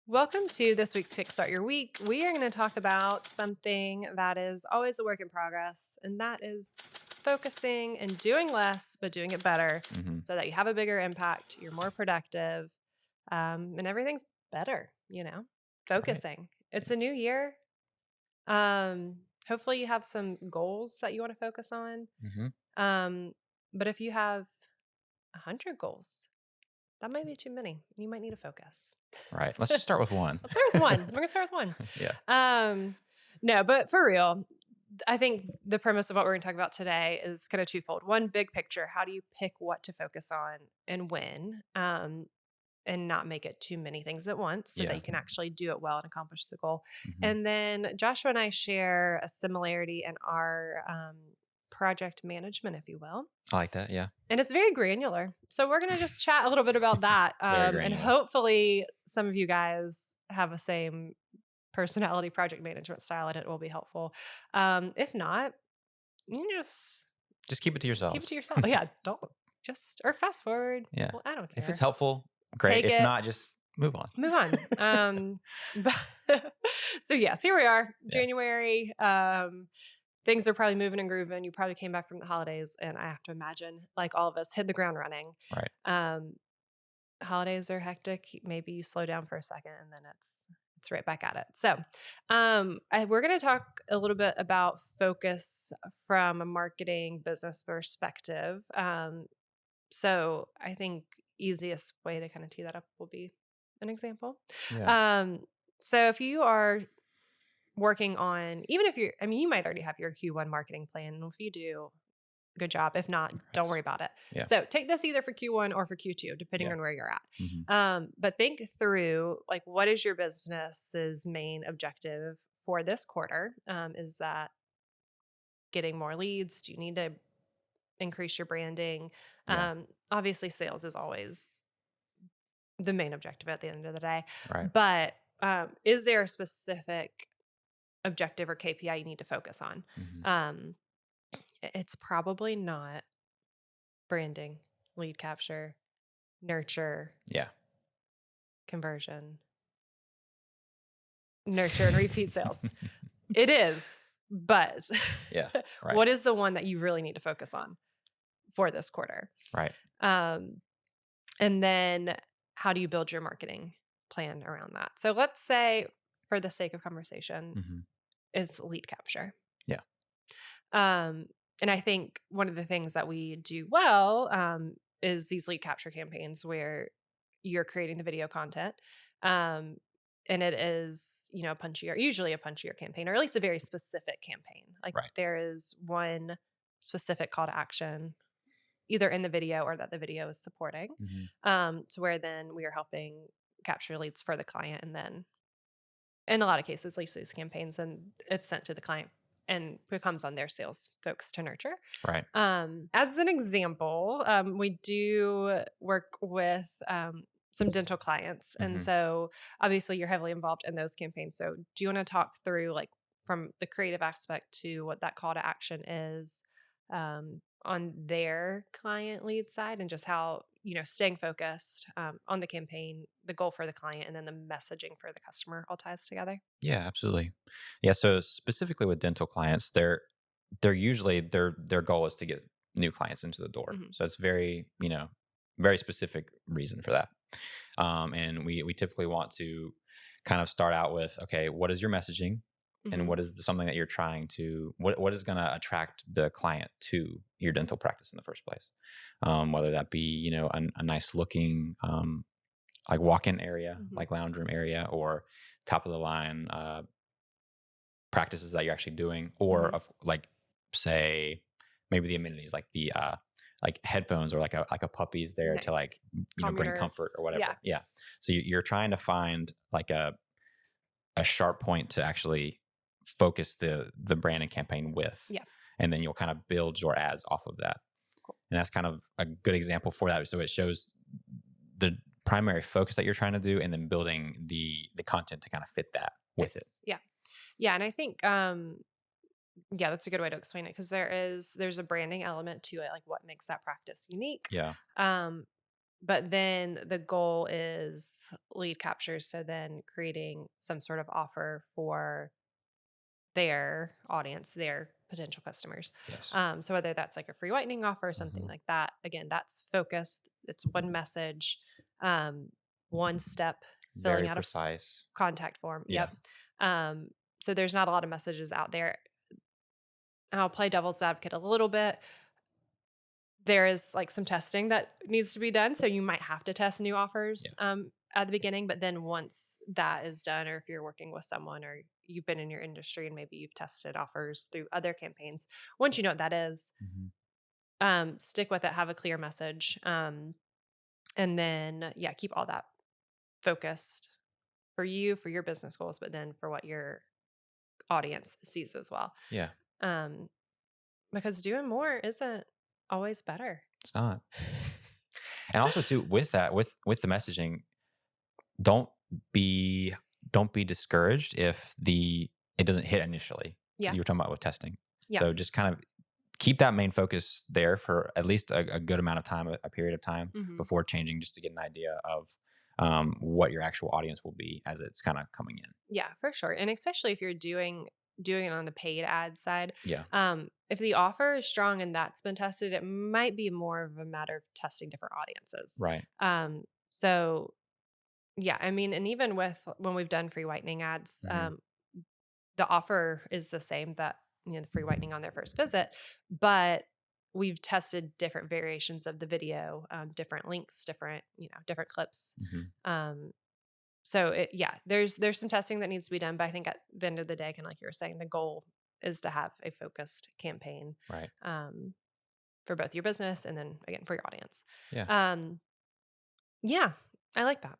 Welcome to this week's Kickstart Your Week. We are going to talk about something that is always a work in progress, and that is focusing and doing less, but doing it better hmm so that you have a bigger impact, you're more productive, and everything's better, Right. focusing. It's a new year. Hopefully, you have some goals that you want to focus on. hmm Um, but if you have 100 goals, that might be too many. You might need to focus. Right. Let's just start with one. Let's start with one. We're gonna start with one. Yeah. No, but for real, I think the premise of what we're gonna talk about today is kind of twofold. One, big picture. How do you pick what to focus on and when? And not make it too many things at once so that Yeah. you can actually do it well and accomplish the goal. hmm And then Joshua and I share a similarity in our project management, if you will. I like that. Yeah. And it's very granular. So we're going to just chat a little bit about that. Very And granular. hopefully some of you guys have the same personality project management style and it will be helpful. If not, you can just Just keep it to keep it to yourselves. yourself. Yeah, don't just, or fast forward. Yeah. Well, I don't If it's care. helpful, great. Take If it, not, just move on. move on. But so yes, here we are, Yeah. January. Things are probably moving and grooving. You probably came back from the holidays, and I have to imagine, like all of us, hit the ground running. Right. Um, Holidays are hectic. Maybe you slow down for a second, and then it's right back at it. So, we're going to talk a little bit about focus from a marketing business perspective. So, I think easiest way to kind of tee that up will be an example. Yeah. Um, so, if you are working on, even if you might already have your Q1 marketing plan. If you do, good job. If not, don't Yes. worry about it. Yeah. So take this either for Q1 or for Q2, depending Yeah. on where you're at. hmm But think through, like, what is your business's main objective for this quarter? Is that getting more leads? Do you need to increase your branding? Yeah. Obviously, sales is always the main objective at the end of the day. Right. But is there a specific objective or KPI you need to focus on? hmm Um, it's probably not branding, lead capture, nurture, Yeah. conversion, nurture, and repeat sales. It is, but Yeah. Right. what is the one that you really need to focus on for this quarter? Right. Um, and then how do you build your marketing plan around that? So let's say, for the sake of conversation, hmm is lead capture. Yeah. Um, and I think one of the things that we do well is these lead capture campaigns where you're creating the video content. Um, and it is, usually a punchier campaign, or at least a very specific campaign. Like Right. there is one specific call to action, either in the video or that the video is supporting, hmm to where then we are helping capture leads for the client. And then in a lot of cases, lease these campaigns and it's sent to the client and becomes on their sales folks to nurture. Right. As an example, we do work with some dental clients. And hmm so obviously you're heavily involved in those campaigns. So do you want to talk through, like, from the creative aspect to what that call to action is on their client lead side, and just how, staying focused on the campaign, the goal for the client, and then the messaging for the customer all ties together? Yeah. Absolutely. Yeah. So specifically with dental clients, they're usually their goal is to get new clients into the door. Hmm. So it's very, very specific reason for that. And we typically want to kind of start out with, okay, what is your messaging, and Hmm. what is something that you're trying to what is going to attract the client to your dental practice in the first place, whether that be a nice looking like walk-in area, Hmm. like lounge room area, or top of the line practices that you're actually doing, or Hmm. of like, say, maybe the amenities like the like headphones, or like a puppy's there to, Nice. like, Calm your bring comfort nerves. or Yeah. whatever. Yeah. So you're trying to find like a sharp point to actually focus the branding campaign with, Yeah. and then you'll kind of build your ads off of that. Cool. And that's kind of a good example for that. So it shows the primary focus that you're trying to do, and then building the content to kind of fit that with it. Nice. Yeah. Yeah. And I think, yeah, that's a good way to explain it, because there's a branding element to it, like what makes that practice unique. Yeah. Um, But then the goal is lead capture. So then creating some sort of offer for their audience, their potential customers. Yes. So whether that's like a free whitening offer or something Hmm. like that, again, that's focused. It's one message, um, one step, filling Very out a precise. contact form. Yeah. Yep. Um, so there's not a lot of messages out there. I'll play devil's advocate a little bit. There is like some testing that needs to be done. So you might have to test new Yeah. offers at the beginning. But then once that is done, or if you're working with someone or you've been in your industry and maybe you've tested offers through other campaigns, once you know what that is, Hmm. stick with it, have a clear message. And then, yeah, keep all that focused for you, for your business goals, but then for what your audience sees as well. Yeah. Um, because doing more isn't always better. It's not. And also too, with that, with the messaging, don't be don't be discouraged if the it doesn't hit initially. Yeah. You were talking about with testing. Yeah. So just kind of keep that main focus there for at least a good amount of time, a period of time Hmm. before changing, just to get an idea of what your actual audience will be as it's kind of coming in. Yeah, for sure. And especially if you're doing it on the paid ad side. Yeah. If the offer is strong and that's been tested, it might be more of a matter of testing different audiences. Right. So yeah, I mean, and even with when we've done free whitening ads, Hmm. the offer is the same, that the free whitening on their first visit, but we've tested different variations of the video, different links, different clips. Hmm. Um, so yeah, there's some testing that needs to be done, but I think at the end of the day, kind of like you were saying, the goal is to have a focused campaign, Right. um, for both your business and then again for your audience. Yeah. Um, yeah, I like that.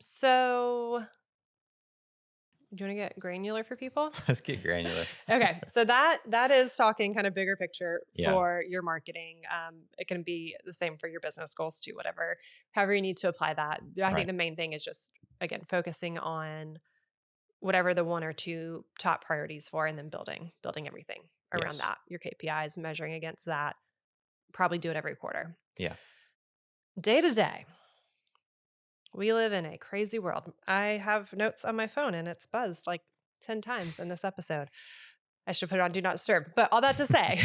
So do you want to get granular for people? Let's get granular. Okay, so that is talking kind of bigger picture Yeah. for your marketing. It can be the same for your business goals too, whatever, however you need to apply that. I think Right. the main thing is just again focusing on whatever the one or two top priorities for, and then building everything around Yes. that. Your KPIs, measuring against that. Probably do it every quarter. Yeah. Day to day, we live in a crazy world. I have notes on my phone and it's buzzed like 10 times in this episode. I should put it on do not disturb. But all that to say,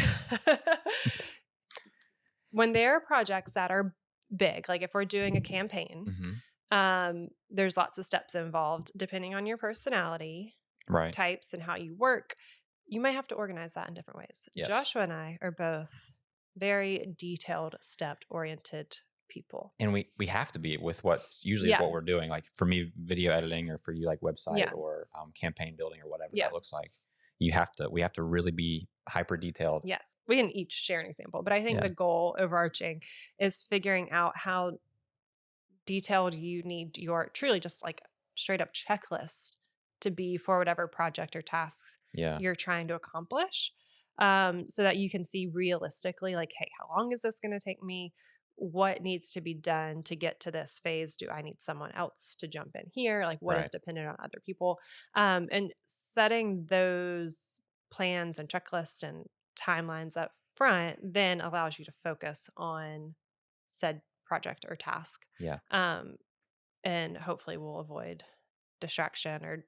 when there are projects that are big, like if we're doing a campaign, Hmm. there's lots of steps involved depending on your personality Right. types and how you work. You might have to organize that in different ways. Yes. Joshua and I are both very detailed, step oriented people. And we have to be with what's usually Yeah. what we're doing. Like for me, video editing, or for you, like website Yeah. or campaign building or whatever Yeah. that looks like. We have to really be hyper detailed. Yes. We can each share an example, but I think Yeah. the goal overarching is figuring out how detailed you need your truly just like straight up checklist to be for whatever project or tasks Yeah. you're trying to accomplish, so that you can see realistically like, hey, how long is this going to take me? What needs to be done to get to this phase? Do I need someone else to jump in here? Like, what is Right. dependent on other people? And setting those plans and checklists and timelines up front then allows you to focus on said project or task, Yeah. um, and hopefully we'll avoid distraction. Or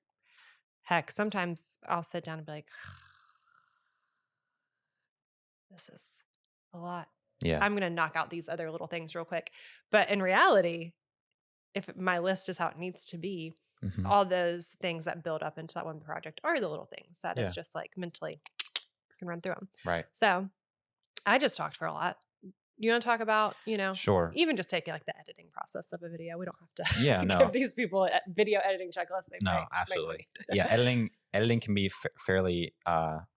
heck, sometimes I'll sit down and be like, this is a lot. Yeah. I'm going to knock out these other little things real quick. But in reality, if my list is how it needs to be, Hmm. all those things that build up into that one project are the little things that is Yeah. just like mentally can run through them. Right. So I just talked for a lot. You want to talk about, Sure. even just taking like the editing process of a video? We don't Yeah. have to No. give these people a video editing checklists. They No. might not Absolutely. need. Yeah. Editing can be fairly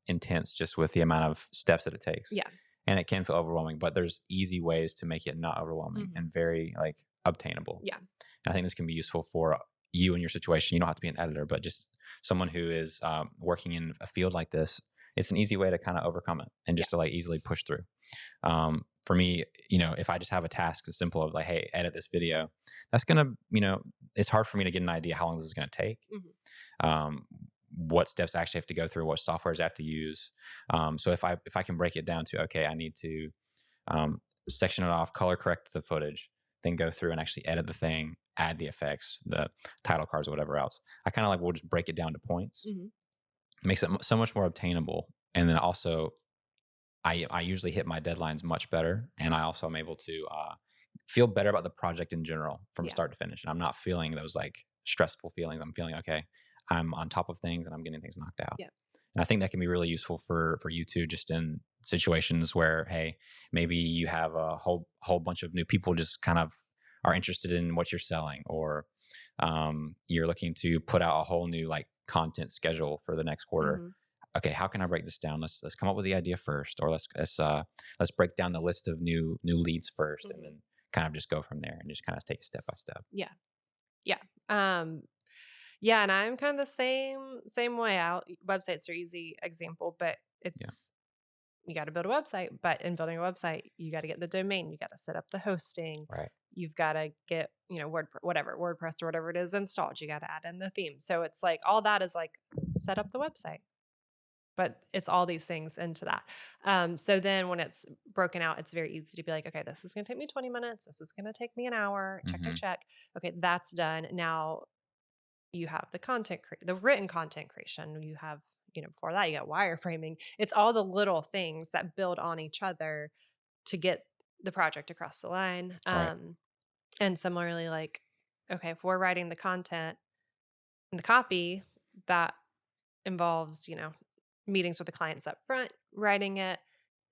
intense, just with the amount of steps that it takes. Yeah. And it can feel overwhelming, but there's easy ways to make it not overwhelming Mhm. and very like obtainable. Yeah. And I think this can be useful for you and your situation. You don't have to be an editor, but just someone who is working in a field like this. It's an easy way to kind of overcome it and just to like easily push through. For me, if I just have a task as simple as like, hey, edit this video, that's gonna, it's hard for me to get an idea how long this is gonna take. Mhm. What steps I actually have to go through, what softwares I have to use. So if I can break it down to, okay, I need to section it off, color correct the footage, then go through and actually edit the thing, add the effects, the title cards, whatever else. I kind of like will just break it down to points. Mhm. It makes it so much more obtainable. And then also, I usually hit my deadlines much better, and I also am able to feel better about the project in general from Yeah. start to finish. And I'm not feeling those like stressful feelings. I'm feeling okay. I'm on top of things, and I'm getting things knocked out. Yeah. And I think that can be really useful for you too, just in situations where, hey, maybe you have a whole bunch of new people just kind of are interested in what you're selling, or you're looking to put out a whole new like content schedule for the next quarter. Mhm. Okay, how can I break this down? Let's come up with the idea first, or let's break down the list of new leads first, and Mhm. then kind of just go from there and just kind of take it step by step. Yeah. Yeah. Yeah, and I'm kind of the same way out. Websites are easy example, but Yeah, it's you got to build a website, but in building a website, you got to get the domain, you got to set up the hosting, right. you've got to get, WordPress or whatever it is installed, you got to add in the theme. So it's like all that is like set up the website, but it's all these things into that. So then when it's broken out, it's very easy to be like, okay, this is going to take me 20 minutes. This is going to take me an hour. Check, check, Hmm. check. Okay, that's done. Now you have the written content creation. You have, before that, you got wireframing. It's all the little things that build on each other to get the project across the line. Right. And similarly, like, okay, if we're writing the content and the copy, that involves, meetings with the clients up front, writing it,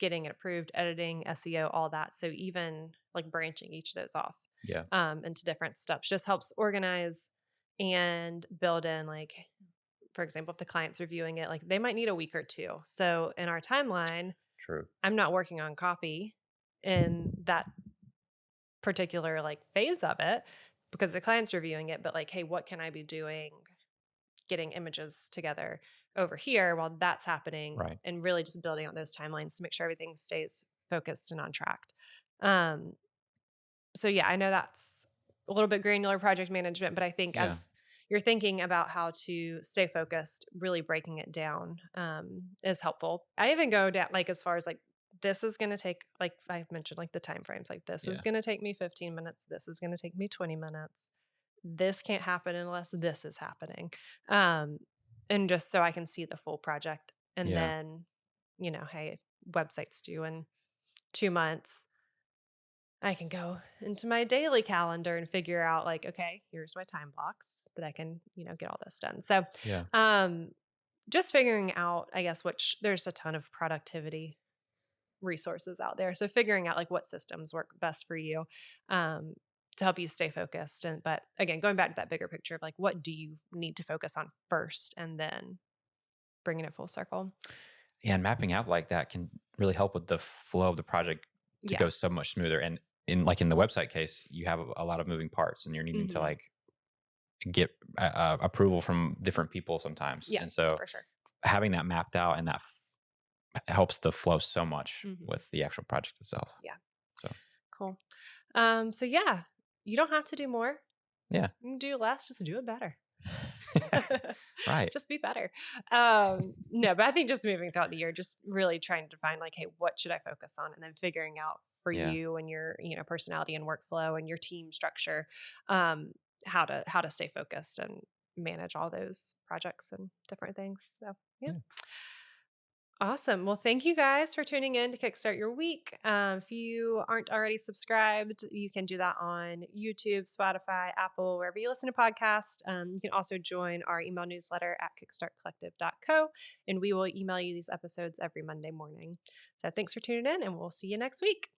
getting it approved, editing, SEO, all that. So even like branching each of those off Yeah. into different steps just helps organize and build in, like, for example, if the client's reviewing it, like they might need a week or two. So in our timeline, True. I'm not working on copy in that particular like phase of it because the client's reviewing it, but like, hey, what can I be doing getting images together over here while that's happening, Right. and really just building out those timelines to make sure everything stays focused and on track. Um, so yeah, I know that's a little bit granular project management, but I think Yeah. as you're thinking about how to stay focused, really breaking it down is helpful. I even go down like as far as like this is going to take, like I mentioned, like the time frames. Like this is Yeah. going to take me 15 minutes. This is going to take me 20 minutes. This can't happen unless this is happening. Um, and just so I can see the full project, and Yeah. then hey, website's due in 2 months. I can go into my daily calendar and figure out like, okay, here's my time blocks that I can, get all this done. So, Yeah. um, just figuring out, I guess, which there's a ton of productivity resources out there. So figuring out like what systems work best for you, um, to help you stay focused. And, but again, going back to that bigger picture of like, what do you need to focus on first, and then bringing it full circle. Yeah. And mapping out like that can really help with the flow of the project to Yeah. go so much smoother. And in the website case, you have a lot of moving parts, and you're needing to Hmm. like get approval from different people sometimes. Yeah, And so for sure. having that mapped out, and that helps the flow so much Hmm. with the actual project itself. Yeah. So Cool. So yeah, you don't have to do more. yeah. You can do less, just do it better. Right. Just be better. No, but I think just moving throughout the year, just really trying to define like, hey, what should I focus on? And then figuring out for Yeah. you and your, personality and workflow and your team structure, um, how to stay focused and manage all those projects and different things. So yeah. Yeah. Awesome. Well, thank you guys for tuning in to Kickstart Your Week. If you aren't already subscribed, you can do that on YouTube, Spotify, Apple, wherever you listen to podcasts. You can also join our email newsletter at kickstartcollective.co, and we will email you these episodes every Monday morning. So thanks for tuning in, and we'll see you next week.